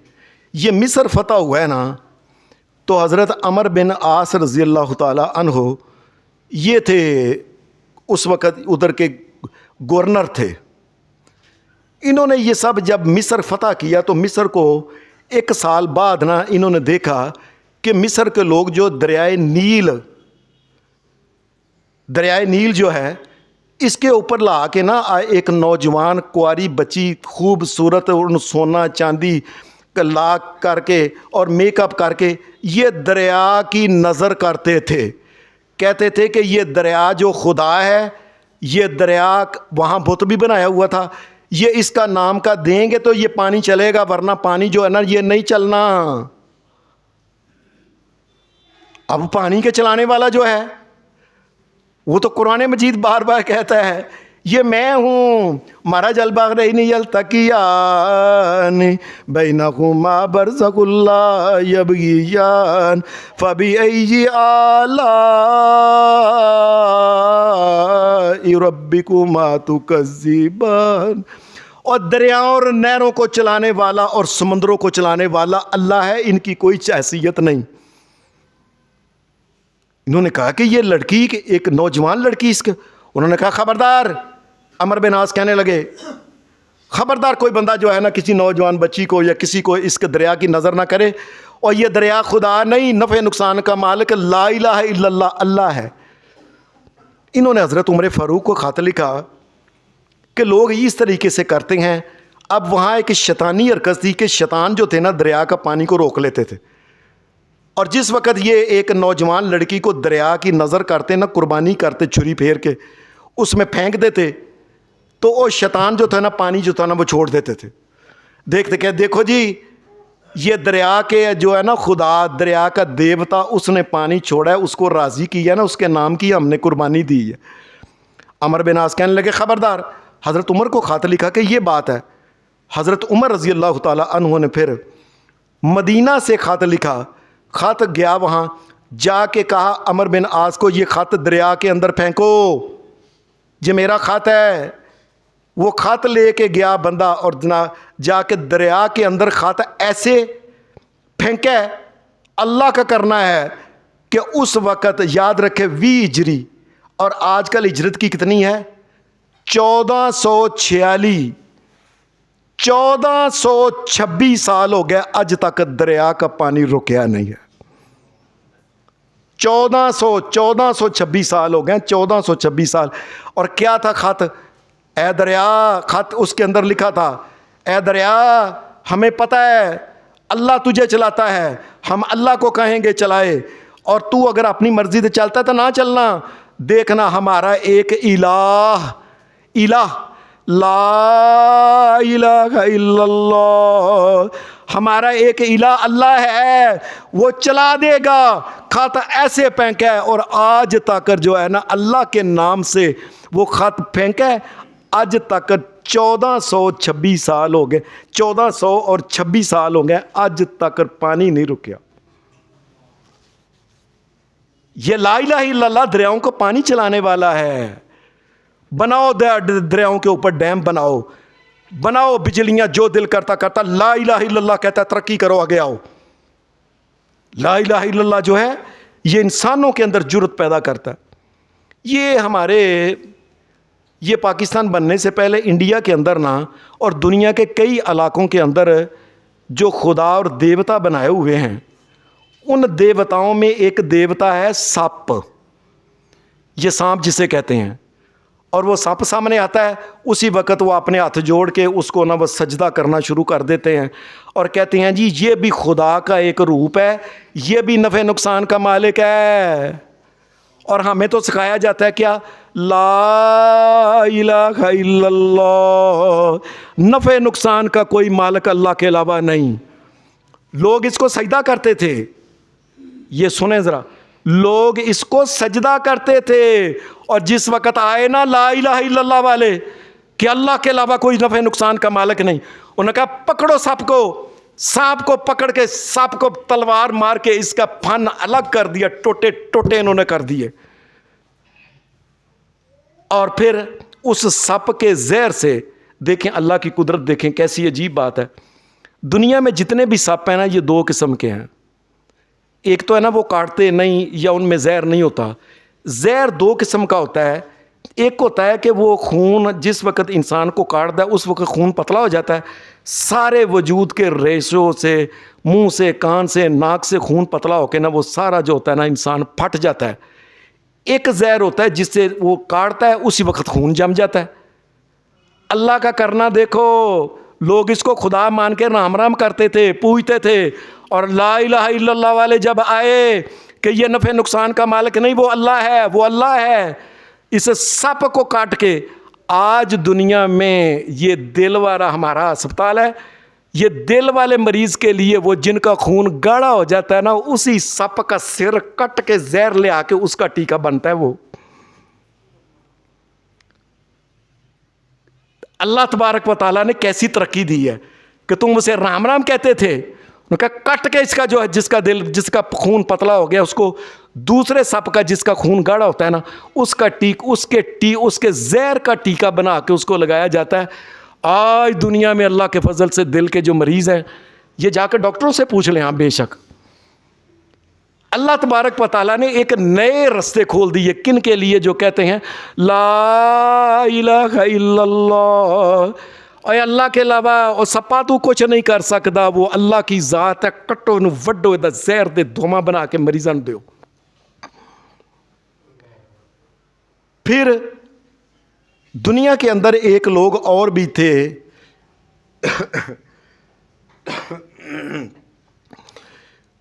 یہ مصر فتح ہوا ہے نا، تو حضرت عمر بن عاص رضی اللہ تعالی عنہ یہ تھے اس وقت ادھر کے گورنر تھے۔ انہوں نے یہ سب جب مصر فتح کیا تو مصر کو 1 سال بعد نا انہوں نے دیکھا کہ مصر کے لوگ جو دریائے نیل جو ہے اس کے اوپر لا کے نا ایک نوجوان کواری بچی خوبصورت سونا چاندی لا کر کے اور میک اپ کر کے یہ دریا کی نظر کرتے تھے، کہتے تھے کہ یہ دریا جو خدا ہے، یہ دریا وہاں بت بھی بنایا ہوا تھا، یہ اس کا نام کا دیں گے تو یہ پانی چلے گا، ورنہ پانی جو ہے نا یہ نہیں چلنا۔ اب پانی کے چلانے والا جو ہے وہ تو قرآن مجید بار بار کہتا ہے یہ میں ہوں، مرج البحرین یلتقیان بینہما برزخ لا یبغیان فبأی آلاء ربکما تکذبان۔ اور دریاؤں اور نہروں کو چلانے والا اور سمندروں کو چلانے والا اللہ ہے، ان کی کوئی حیثیت نہیں۔ انہوں نے کہا کہ یہ لڑکی، ایک نوجوان لڑکی، اس کے انہوں نے کہا خبردار، عمر بن عاص کہنے لگے خبردار کوئی بندہ جو ہے نا کسی نوجوان بچی کو یا کسی کو اس کے دریا کی نظر نہ کرے، اور یہ دریا خدا نہیں، نفع نقصان کا مالک لا الہ الا اللہ اللہ ہے۔ انہوں نے حضرت عمر فاروق کو خط لکھا کہ لوگ اس طریقے سے کرتے ہیں۔ اب وہاں ایک شیطانی حرکت تھی کہ شیطان جو تھے نا دریا کا پانی کو روک لیتے تھے، اور جس وقت یہ ایک نوجوان لڑکی کو دریا کی نظر کرتے نا، قربانی کرتے چھری پھیر کے اس میں پھینک دیتے، تو وہ شیطان جو تھا نا پانی جو تھا نا وہ چھوڑ دیتے تھے۔ دیکھتے کہ دیکھو جی یہ دریا کے جو ہے نا خدا، دریا کا دیوتا، اس نے پانی چھوڑا ہے، اس کو راضی کیا نا، اس کے نام کی ہم نے قربانی دی ہے۔ عمر بن عاص کہنے لگے خبردار۔ حضرت عمر کو خط لکھا کہ یہ بات ہے۔ حضرت عمر رضی اللہ تعالی عنہ نے پھر مدینہ سے خط لکھا، خط گیا وہاں جا کے کہا عمر بن عاص کو یہ خط دریا کے اندر پھینکو، یہ میرا خط ہے۔ وہ خط لے کے گیا بندہ اور جا کے دریا کے اندر خط ایسے پھینکے۔ اللہ کا کرنا ہے کہ اس وقت یاد رکھے 20 ہجری، اور آج کل ہجرت کی کتنی ہے؟ 1446، 1426 سال ہو گیا اج تک دریا کا پانی رکیا نہیں ہے۔ 1426 سال ہو گئے، 1426 سال۔ اور کیا تھا خط؟ اے دریا، خط اس کے اندر لکھا تھا اے دریا ہمیں پتہ ہے اللہ تجھے چلاتا ہے، ہم اللہ کو کہیں گے چلائے، اور تو اگر اپنی مرضی سے چلتا ہے تو نہ چلنا، دیکھنا ہمارا ایک الہ لا الہ الا اللہ، ہمارا ایک الہ اللہ ہے، وہ چلا دے گا۔ خط ایسے پھینکا ہے، اور آج تک جو ہے نا اللہ کے نام سے وہ خط پھینکا ہے، آج تک 1426 سال ہو گئے، 1426 سال ہو گئے، آج تک پانی نہیں رکیا۔ یہ لا الہ الا اللہ دریاؤں کو پانی چلانے والا ہے۔ بناؤ دریاؤں کے اوپر ڈیم بناؤ، بناؤ بجلیاں، جو دل کرتا کرتا، لا الہ الا اللہ کہتا ہے ترقی کرو، آگے آؤ۔ لا الہ الا اللہ جو ہے یہ انسانوں کے اندر جرت پیدا کرتا ہے۔ یہ پاکستان بننے سے پہلے انڈیا کے اندر نا، اور دنیا کے کئی علاقوں کے اندر جو خدا اور دیوتا بنائے ہوئے ہیں، ان دیوتاؤں میں ایک دیوتا ہے سانپ، یہ سانپ جسے کہتے ہیں، اور وہ سانپ سامنے آتا ہے، اسی وقت وہ اپنے ہاتھ جوڑ کے اس کو نا وہ سجدہ کرنا شروع کر دیتے ہیں، اور کہتے ہیں جی یہ بھی خدا کا ایک روپ ہے، یہ بھی نفع نقصان کا مالک ہے۔ اور ہمیں تو سکھایا جاتا ہے کیا؟ لا الہ الا اللہ، نفع نقصان کا کوئی مالک اللہ کے علاوہ نہیں۔ لوگ اس کو سجدہ کرتے تھے، یہ سنیں ذرا، لوگ اس کو سجدہ کرتے تھے، اور جس وقت آئے نا لا الہ الا اللہ والے کہ اللہ کے علاوہ کوئی نفع نقصان کا مالک نہیں، انہوں نے کہا پکڑو سانپ کو پکڑ کے سانپ کو تلوار مار کے اس کا پھن الگ کر دیا، ٹوٹے ٹوٹے انہوں نے کر دیے، اور پھر اس سانپ کے زہر سے دیکھیں اللہ کی قدرت، دیکھیں کیسی عجیب بات ہے۔ دنیا میں جتنے بھی سانپ ہیں نا یہ دو قسم کے ہیں، ایک تو ہے نا وہ کاٹتے نہیں یا ان میں زہر نہیں ہوتا، زہر دو قسم کا ہوتا ہے، ایک ہوتا ہے کہ وہ خون جس وقت انسان کو کاٹتا ہے اس وقت خون پتلا ہو جاتا ہے، سارے وجود کے ریشوں سے، منہ سے، کان سے، ناک سے خون پتلا ہو کے نا وہ سارا جو ہوتا ہے نا انسان پھٹ جاتا ہے۔ ایک زہر ہوتا ہے جس سے وہ کاٹتا ہے اسی وقت خون جم جاتا ہے۔ اللہ کا کرنا دیکھو، لوگ اس کو خدا مان کے رام رام کرتے تھے، پوجتے تھے، اور لا الہ الا اللہ والے جب آئے کہ یہ نفع نقصان کا مالک نہیں، وہ اللہ ہے، وہ اللہ ہے، اس سانپ کو کاٹ کے آج دنیا میں یہ دل والا ہمارا ہسپتال ہے، یہ دل والے مریض کے لیے وہ جن کا خون گاڑھا ہو جاتا ہے نا، اسی سانپ کا سر کٹ کے زہر لے آ کے اس کا ٹیکا بنتا ہے۔ وہ اللہ تبارک و تعالیٰ نے کیسی ترقی دی ہے کہ تم اسے رام رام کہتے تھے، انہوں نے کہا کٹ کے اس کا جو ہے جس کا خون پتلا ہو گیا اس کو دوسرے سانپ کا جس کا خون گاڑھا ہوتا ہے نا اس کے زہر کا ٹیکا بنا کے اس کو لگایا جاتا ہے۔ آج دنیا میں اللہ کے فضل سے دل کے جو مریض ہیں یہ جا کے ڈاکٹروں سے پوچھ لیں، ہاں بے شک اللہ تبارک و تعالیٰ نے ایک نئے رستے کھول دیے، کن کے لیے؟ جو کہتے ہیں لا الہ الا اللہ، اے اللہ کے علاوہ اور سپا تو کچھ نہیں کر سکتا، وہ اللہ کی ذات ہے، کٹو نو وڈو دا زہر دے دھوما بنا کے مریضاں نوں دیو۔ پھر دنیا کے اندر ایک لوگ اور بھی تھے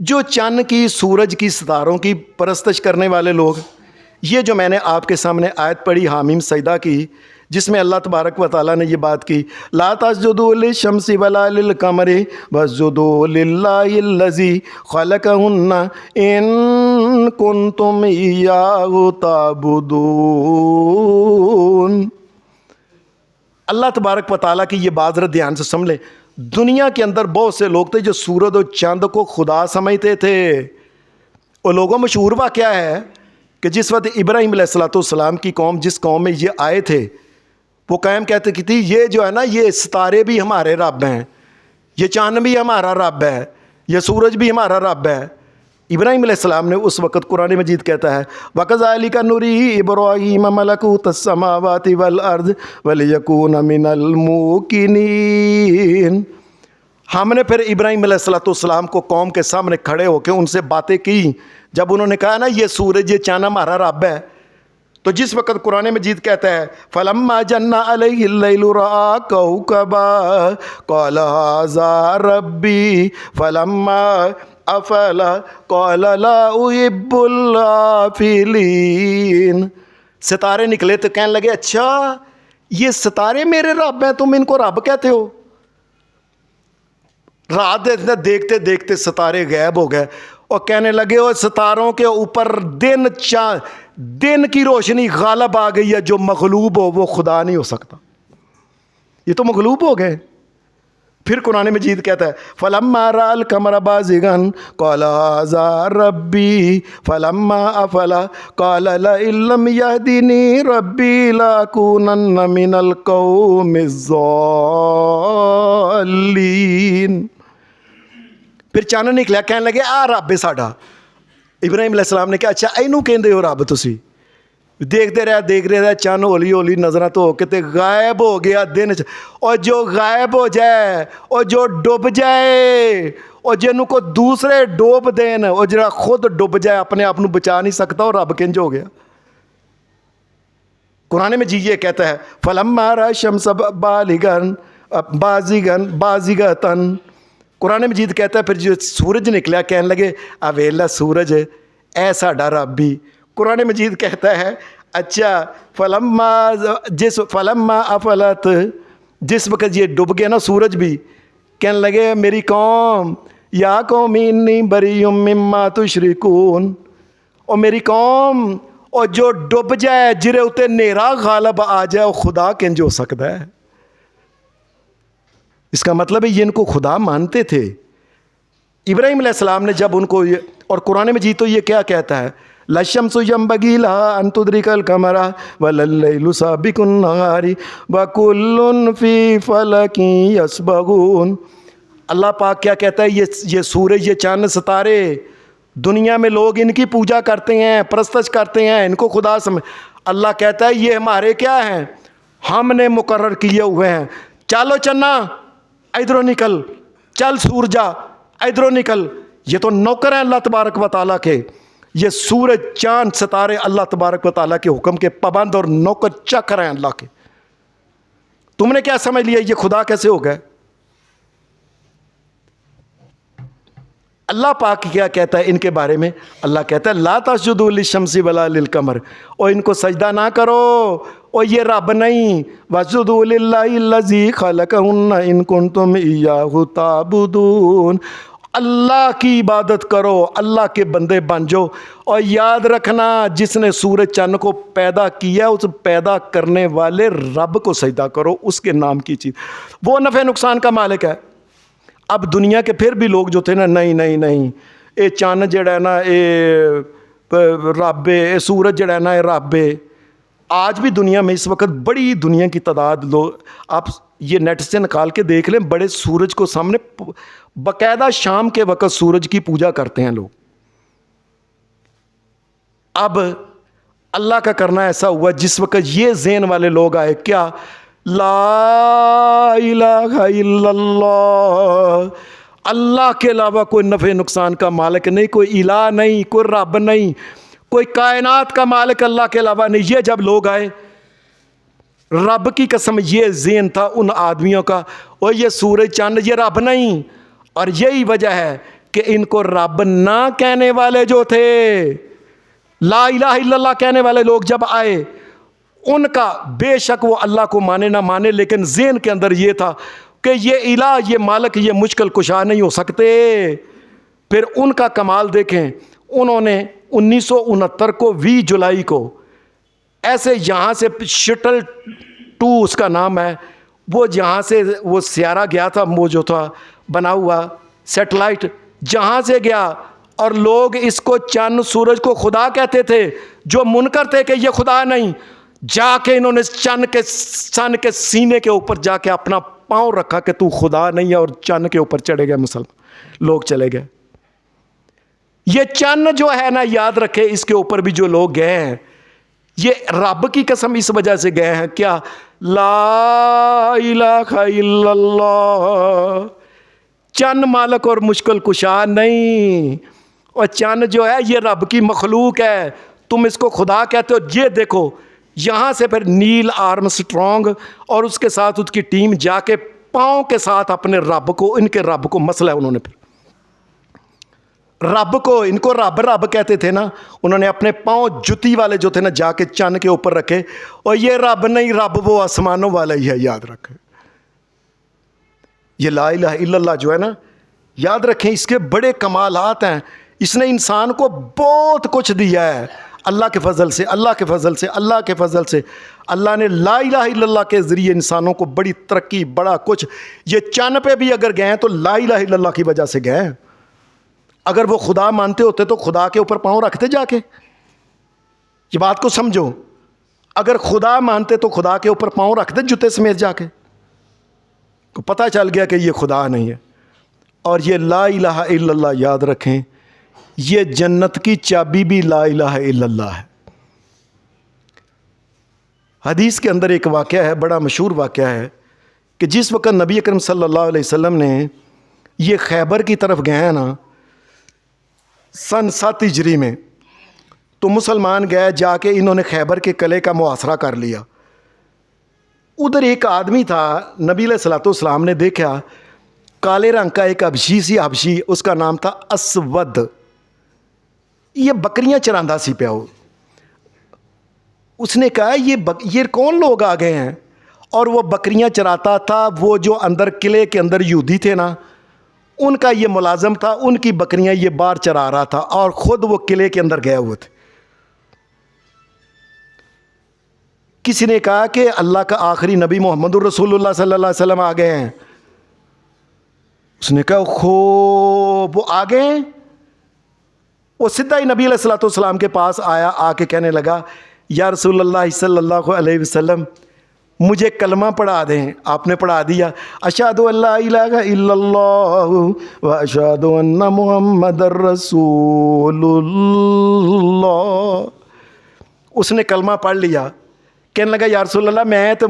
جو چاند کی، سورج کی، ستاروں کی پرستش کرنے والے لوگ۔ یہ جو میں نے آپ کے سامنے آیت پڑھی حامیم سجدہ کی، جس میں اللہ تبارک و تعالیٰ نے یہ بات کی، لا تسجدوا للشمس ولا للقمر واسجدوا للہ الذی خلقہن ان کنتم ایاہ تعبدون۔ اللہ تبارک و تعالیٰ کی یہ بات ذرا دھیان سے سمجھ لیں۔ دنیا کے اندر بہت سے لوگ تھے جو سورج اور چاند کو خدا سمجھتے تھے۔ وہ لوگوں مشہور واقعہ ہے کہ جس وقت ابراہیم علیہ السلام کی قوم، جس قوم میں یہ آئے تھے، وہ قائم کہتے کی تھی یہ جو ہے نا یہ ستارے بھی ہمارے رب ہیں، یہ چاند بھی ہمارا رب ہے، یہ سورج بھی ہمارا رب ہے۔ ابراہیم علیہ السلام نے اس وقت، قرآن مجید کہتا ہے وَكَذَلِكَ نُرِي إِبْرَاهِيمَ مَلَكُوتَ السَّمَاوَاتِ وَالْأَرْضِ وَلِيَكُونَ مِنَ الْمُوقِنِينَ۔ ہم نے پھر ابراہیم علیہ السلام کو قوم کے سامنے کھڑے ہو کے ان سے باتیں کی، جب انہوں نے کہا نا یہ سورج، یہ چاند ہمارا رب ہے، تو جس وقت قرآن مجید کہتا ہے فَلَمَّا جَنَّ عَلَيْهِ اللَّيْلُ رَأَىٰ كَوْكَبًا قَالَ هَٰذَا رَبِّي فَلَمَّا أَفَلَ قَالَ لَا أُحِبُّ الْآفِلِينَ۔ ستارے نکلے تو کہنے لگے اچھا یہ ستارے میرے رب ہیں, تم ان کو رب کہتے ہو. رات دیکھتے دیکھتے ستارے غائب ہو گئے اور کہنے لگے اور ستاروں کے اوپر دن کی روشنی غالب آ گئی ہے, جو مغلوب ہو وہ خدا نہیں ہو سکتا. یہ تو مغلوب ہو گئے. پھر قرآن مجید کہتا ہے فَلَمَّا رَأَى الْقَمَرَ بَازِغًا قَالَ هَٰذَا رَبِّي فَلَمَّا أَفَلَ قَالَ لَئِن لَّمْ يَهْدِنِي رَبِّي لَأَكُونَنَّ مِنَ الْقَوْمِ الضَّالِّينَ. پھر چاند نکلا, کہنے لگے آ رب ہے ساڈا. ابراہیم علیہ السلام نے کہا اچھا اینو کہندے ہو رب تسی؟ دیکھتے رہے چند ہولی ہولی نظراں تو ہو کے تے غائب ہو گیا دن. اور جو غائب ہو جائے اور جو ڈوب جائے اور جنوں کو دوسرے ڈوب دین اور جڑا خود ڈوب جائے اپنے آپ نو بچا نہیں سکتا, اور رب کنج ہو گیا. قرآن میں یہ کہتا ہے فَلَمَّا رَأَى الشَّمْسَ بَازِغَةً. قرآن مجید کہتا ہے پھر جو سورج نکلا کہنے لگے اویلا سورج اے ساڈا رب بھی. قرآن مجید کہتا ہے اچھا فَلَمَّا أَفَلَتْ, جس وقت یہ ڈوب گیا نا سورج بھی, کہنے لگے میری قوم یا قوم انی بریء مما تشرکون, اور میری قوم اور جو ڈوب جائے جرے اتے نیرا غالب آ جائے وہ خدا کنج ہو سکتا ہے. اس کا مطلب ہے یہ ان کو خدا مانتے تھے. ابراہیم علیہ السلام نے جب ان کو اور قرآن مجید تو یہ کیا کہتا ہے لَلشَّمْسُ يَنبَغِي لَهَا أَن تُدْرِكَ الْقَمَرَ وَلَلَّيْلُ سَابِقُ النَّهَارِ وَكُلٌّ فِي فَلَكٍ يَسْبَحُونَ. اللہ پاک کیا کہتا ہے یہ سورج, یہ چاند, ستارے دنیا میں لوگ ان کی پوجا کرتے ہیں, پرستش کرتے ہیں, ان کو خدا سمجھ. اللہ کہتا ہے یہ ہمارے کیا ہیں, ہم نے مقرر کیے ہوئے ہیں. چلو چنا ادھروں نکل, چل سورجا ادھروں نکل. یہ تو نوکر ہیں اللہ تبارک و تعالیٰ کے. یہ سورج چاند ستارے اللہ تبارک و تعالیٰ کے حکم کے پابند اور نوکر چکر ہیں اللہ کے. تم نے کیا سمجھ لیا یہ خدا کیسے ہو گئے؟ اللہ پاک کیا کہتا ہے ان کے بارے میں؟ اللہ کہتا ہے لا تسجدوا للشمس ولا للقمر, اور ان کو سجدہ نہ کرو اور یہ رب نہیں. واسجدوا للہ الذی خلقہن ان کنتم ایاہ تعبدون. اللہ کی عبادت کرو, اللہ کے بندے بن جاؤ, اور یاد رکھنا جس نے سورج چاند کو پیدا کیا اس پیدا کرنے والے رب کو سجدہ کرو, اس کے نام کی چیز. وہ نفع نقصان کا مالک ہے. اب دنیا کے پھر بھی لوگ جو تھے نا نہیں اے چاند جڑا ہے نا اے رب ہے, اے سورج جڑا ہے نا اے رب ہے. آج بھی دنیا میں اس وقت بڑی دنیا کی تعداد لوگ, آپ یہ نیٹ سے نکال کے دیکھ لیں, بڑے سورج کو سامنے باقاعدہ شام کے وقت سورج کی پوجا کرتے ہیں لوگ. اب اللہ کا کرنا ایسا ہوا جس وقت یہ ذہن والے لوگ آئے کیا لا الہ الا اللہ, اللہ کے علاوہ کوئی نفع نقصان کا مالک نہیں, کوئی الہ نہیں, کوئی رب نہیں, کوئی کائنات کا مالک اللہ کے علاوہ نہیں. یہ جب لوگ آئے رب کی قسم یہ ذہن تھا ان آدمیوں کا, اور یہ سورج چاند یہ رب نہیں. اور یہی وجہ ہے کہ ان کو رب نہ کہنے والے جو تھے, لا الہ الا اللہ کہنے والے لوگ جب آئے, ان کا بے شک وہ اللہ کو مانے نہ مانے, لیکن ذہن کے اندر یہ تھا کہ یہ الہ, یہ مالک, یہ مشکل کشا نہیں ہو سکتے. پھر ان کا کمال دیکھیں, انہوں نے 1969 کو 20 جولائی کو ایسے یہاں سے شٹل 2 اس کا نام ہے, وہ جہاں سے وہ سیارہ گیا تھا, وہ جو تھا بنا ہوا سیٹلائٹ جہاں سے گیا, اور لوگ اس کو چاند سورج کو خدا کہتے تھے, جو منکر تھے کہ یہ خدا نہیں. جا کے انہوں نے چاند کے سینے کے اوپر جا کے اپنا پاؤں رکھا کہ تو خدا نہیں ہے, اور چاند کے اوپر چڑھے گئے مسلمان لوگ, چلے گئے. یہ چاند جو ہے نا, یاد رکھے اس کے اوپر بھی جو لوگ گئے ہیں یہ رب کی قسم اس وجہ سے گئے ہیں کیا لا الہ الا اللہ. چاند مالک اور مشکل کشا نہیں, اور چاند جو ہے یہ رب کی مخلوق ہے, تم اس کو خدا کہتے ہو. یہ دیکھو یہاں سے پھر نیل آرم اسٹرانگ اور اس کے ساتھ اس کی ٹیم جا کے پاؤں کے ساتھ اپنے رب کو, ان کے رب کو مسئلہ انہوں نے پھر رب کو، ان کو رب رب کہتے تھے نا، انہوں نے اپنے پاؤں جتی والے جو تھے نا جا کے چاند کے اوپر رکھے، اور یہ رب نہیں، رب وہ آسمانوں والا ہی ہے، یاد رکھیں۔ یہ لا الہ الا اللہ جو ہے نا، یاد رکھیں اس کے بڑے کمالات ہیں، اس نے انسان کو بہت کچھ دیا ہے اللہ کے فضل سے، اللہ کے فضل سے، اللہ کے فضل سے۔ اللہ نے لا الہ الا اللہ کے ذریعے انسانوں کو بڑی ترقی، بڑا کچھ، یہ چاند پہ بھی اگر گئے ہیں تو لا الہ الا اللہ کی وجہ سے گئے ہیں۔ اگر وہ خدا مانتے ہوتے تو خدا کے اوپر پاؤں رکھتے جا کے، یہ بات کو سمجھو، اگر خدا مانتے تو خدا کے اوپر پاؤں رکھتے جوتے سمیت جا کے، کو پتہ چل گیا کہ یہ خدا نہیں ہے۔ اور یہ لا الہ الا اللہ یاد رکھیں، یہ جنت کی چابی بھی لا الہ الا اللہ ہے۔ حدیث کے اندر ایک واقعہ ہے، بڑا مشہور واقعہ ہے، کہ جس وقت نبی اکرم صلی اللہ علیہ وسلم نے یہ خیبر کی طرف گئے ہیں نا سن 7 ہجری میں، تو مسلمان گئے، جا کے انہوں نے خیبر کے قلعے کا محاصرہ کر لیا۔ ادھر ایک آدمی تھا، نبی علیہ الصلوۃ والسلام نے دیکھا، کالے رنگ کا ایک حبشی، اس کا نام تھا اسود، یہ بکریاں چراندا سی پیا ہو۔ اس نے کہا یہ کون لوگ آ گئے ہیں، اور وہ بکریاں چراتا تھا۔ وہ جو اندر قلعے کے اندر یہودی تھے نا، ان کا یہ ملازم تھا، ان کی بکریاں یہ باہر چرا رہا تھا، اور خود وہ قلعے کے اندر گئے ہوئے تھے۔ کسی نے کہا کہ اللہ کا آخری نبی محمد الرسول اللہ صلی اللہ علیہ وسلم آ گئے ہیں۔ اس نے کہا خوب، وہ آ گئے ہیں۔ وہ سیدھا ہی نبی علیہ الصلوۃ والسلام کے پاس آیا، آ کے کہنے لگا یا رسول اللہ صلی اللہ علیہ وسلم مجھے کلمہ پڑھا دیں۔ آپ نے پڑھا دیا، اشہد ان لا الہ الا اللہ و اشہد ان محمد رسول اللہ۔ اس نے کلمہ پڑھ لیا، کہنے لگا یا رسول اللہ میں تو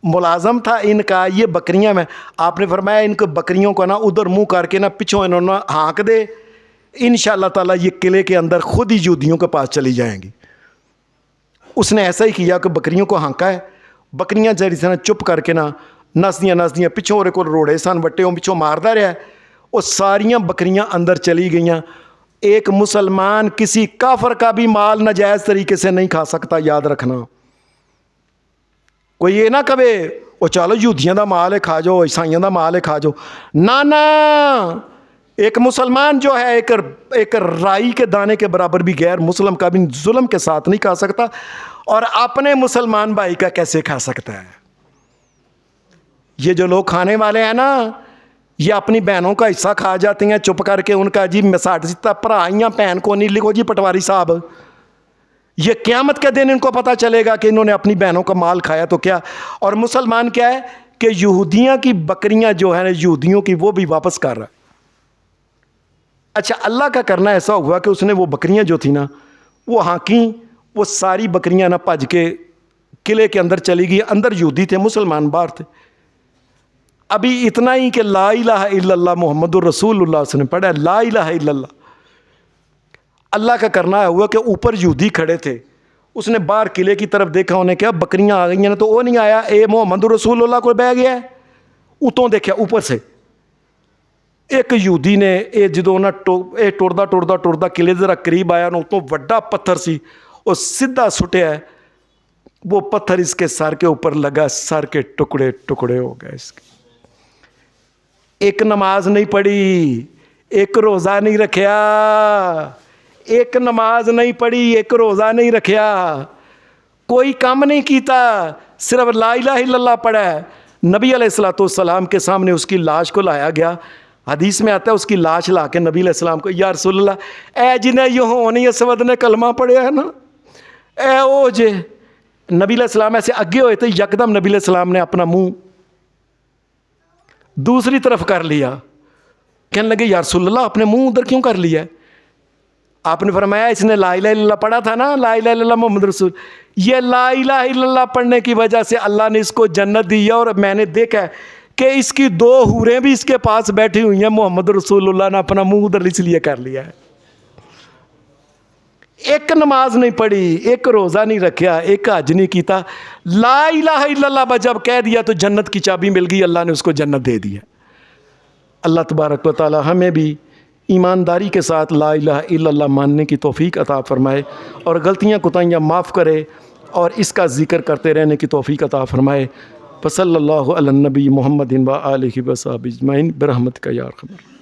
ملازم تھا ان کا، یہ بکریاں میں۔ آپ نے فرمایا ان کو بکریوں کو نا ادھر منہ کر کے نا پچھوں انہوں نے ہانک دے، انشاءاللہ تعالیٰ یہ قلعے کے اندر خود ہی یہودیوں کے پاس چلی جائیں گی۔ اس نے ایسا ہی کیا کہ بکریوں کو ہانکا ہے، بکریاں جری سے نا چپ کر کے نا نسدیاں پچھوں اور کو روڑے سن وٹے ہوں پچھوں ماردا رہا، وہ ساریاں بکریاں اندر چلی گئیاں۔ ایک مسلمان کسی کافر کا بھی مال ناجائز طریقے سے نہیں کھا سکتا، یاد رکھنا۔ کوئی یہ نہ کہے وہ چلو یہودیاں دا مال ہے کھا جاؤ، عیسائیاں دا مال ہے کھا جاؤ، نہ۔ ایک مسلمان جو ہے ایک رائی کے دانے کے برابر بھی غیر مسلم کا بھی ظلم کے ساتھ نہیں کھا سکتا، اور اپنے مسلمان بھائی کا کیسے کھا سکتا ہے؟ یہ جو لوگ کھانے والے ہیں نا، یہ اپنی بہنوں کا حصہ کھا جاتی ہیں چپ کر کے، ان کا جی مساٹ ستا پرائیاں بہن کو نہیں لکھو جی پٹواری صاحب، یہ قیامت کے دن ان کو پتہ چلے گا کہ انہوں نے اپنی بہنوں کا مال کھایا تو کیا۔ اور مسلمان کیا ہے کہ یہودیاں کی بکریاں جو ہیں یہودیوں کی وہ بھی واپس کر رہا ہے۔ اچھا، اللہ کا کرنا ایسا ہوا کہ اس نے وہ بکریاں جو تھی نا وہ ہانکیں، وہ ساری بکریاں نہ بھج کے قلعے کے اندر چلی گئی۔ اندر یہودی تھے، مسلمان باہر تھے۔ ابھی اتنا ہی کہ لا الہ الا اللہ محمد الرسول اللہ اس نے پڑھا، لا الہ الا اللہ۔ اللہ کا کرنا ہوا کہ اوپر یہودی کھڑے تھے، اس نے باہر قلعے کی طرف دیکھا، انہیں کہا بکریاں آ گئی ہیں تو وہ نہیں آیا، اے محمد الرسول اللہ کو بہ گیا ہے۔ اتوں دیکھا اوپر سے ایک یہودی نے جدوں نہ ٹردا قلعے ذرا قریب آیا نا، اتوں وڈا پتھر سی وہ سیدھا سٹیا ہے، وہ پتھر اس کے سر کے اوپر لگا، سر کے ٹکڑے ٹکڑے ہو گئے اس کے۔ ایک نماز نہیں پڑھی، ایک روزہ نہیں رکھیا، ایک نماز نہیں پڑھی، ایک روزہ نہیں رکھیا، کوئی کام نہیں کیتا، صرف لا الہ الا اللہ پڑھا ہے۔ نبی علیہ الصلوۃ والسلام کے سامنے اس کی لاش کو لایا گیا، حدیث میں آتا ہے اس کی لاش لا کے نبی علیہ السلام کو، یا رسول اللہ اے جنہیں یہ ہونی اسود نے کلمہ پڑھیا ہے نا، اے او جے۔ نبی علیہ السلام ایسے اگے ہوئے تھے، یکدم نبی علیہ السلام نے اپنا منہ دوسری طرف کر لیا، کہنے لگے یا رسول اللہ اپنے منہ ادھر کیوں کر لیا ہے؟ آپ نے فرمایا اس نے لا الہ الا اللہ پڑھا تھا نا، لا الہ الا اللہ محمد رسول، یہ لا الہ الا اللہ پڑھنے کی وجہ سے اللہ نے اس کو جنت دی ہے۔ اور میں نے دیکھا ہے کہ اس کی 2 حوریں بھی اس کے پاس بیٹھی ہوئی ہیں، محمد رسول اللہ نے اپنا منہ ادھر اس لیے کر لیا ہے۔ ایک نماز نہیں پڑھی، ایک روزہ نہیں رکھیا، ایک حج نہیں کیتا، لا الہ الا اللہ جب کہہ دیا تو جنت کی چابی مل گئی، اللہ نے اس کو جنت دے دیا۔ اللہ تبارک و تعالی ہمیں بھی ایمانداری کے ساتھ لا الہ الا اللہ ماننے کی توفیق عطا فرمائے، اور غلطیاں کوتاہیاں معاف کرے، اور اس کا ذکر کرتے رہنے کی توفیق عطا فرمائے۔ وصلی اللہ علی النبی محمد و آلہ و صحبہ اجمعین برحمتک یا ارحم الراحمین۔